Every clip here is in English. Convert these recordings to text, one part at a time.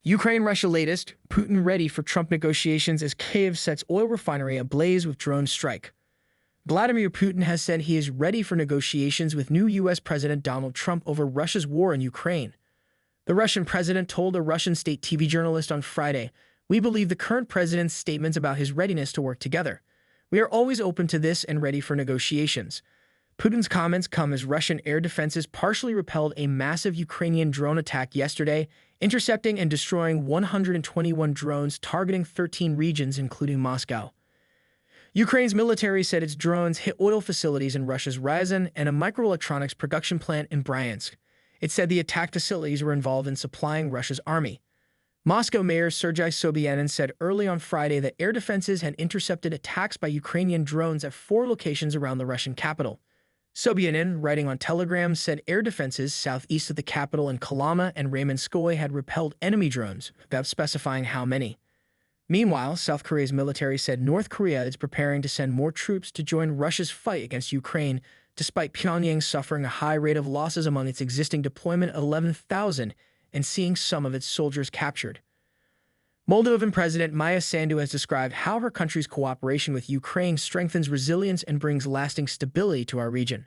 Ukraine-Russia latest, Putin ready for Trump negotiations as Kyiv sets oil refinery ablaze with drone strike. Vladimir Putin has said he is ready for negotiations with new U.S. President Donald Trump over Russia's war in Ukraine. The Russian president told a Russian state TV journalist on Friday, "We believe the current president's statements about his readiness to work together. We are always open to this and ready for negotiations." Putin's comments come as Russian air defenses partially repelled a massive Ukrainian drone attack yesterday, intercepting and destroying 121 drones targeting 13 regions, including Moscow. Ukraine's military said its drones hit oil facilities in Russia's Ryazan and a microelectronics production plant in Bryansk. It said the attacked facilities were involved in supplying Russia's army. Moscow Mayor Sergei Sobyanin said early on Friday that air defenses had intercepted attacks by Ukrainian drones at 4 locations around the Russian capital. Sobyanin, writing on Telegram, said air defenses southeast of the capital in Kalama and Ramenskoye had repelled enemy drones, without specifying how many. Meanwhile, South Korea's military said North Korea is preparing to send more troops to join Russia's fight against Ukraine, despite Pyongyang suffering a high rate of losses among its existing deployment of 11,000 and seeing some of its soldiers captured. Moldovan President Maya Sandu has described how her country's cooperation with Ukraine strengthens resilience and brings lasting stability to our region.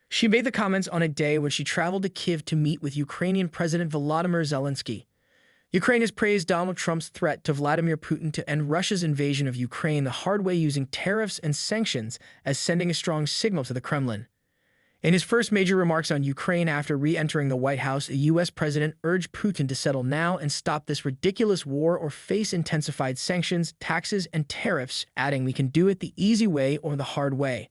She made the comments on a day when she traveled to Kyiv to meet with Ukrainian President Volodymyr Zelensky. Ukraine has praised Donald Trump's threat to Vladimir Putin to end Russia's invasion of Ukraine the hard way using tariffs and sanctions as sending a strong signal to the Kremlin. In his first major remarks on Ukraine after re-entering the White House, the U.S. president urged Putin to settle now and stop this ridiculous war or face intensified sanctions, taxes, and tariffs, adding, "We can do it the easy way or the hard way."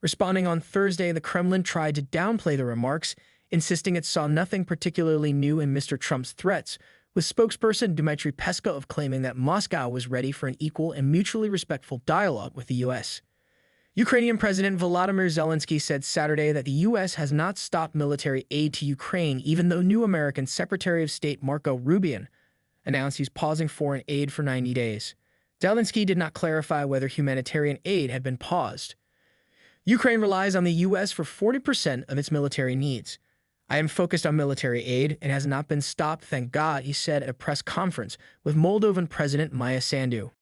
Responding on Thursday, the Kremlin tried to downplay the remarks, insisting it saw nothing particularly new in Mr. Trump's threats, with spokesperson Dmitry Peskov claiming that Moscow was ready for an equal and mutually respectful dialogue with the U.S. Ukrainian President Volodymyr Zelensky said Saturday that the U.S. has not stopped military aid to Ukraine, even though new American Secretary of State Marco Rubio announced he's pausing foreign aid for 90 days. Zelensky did not clarify whether humanitarian aid had been paused. Ukraine relies on the U.S. for 40% of its military needs. "I am focused on military aid and has not been stopped, thank God," he said at a press conference with Moldovan President Maya Sandu.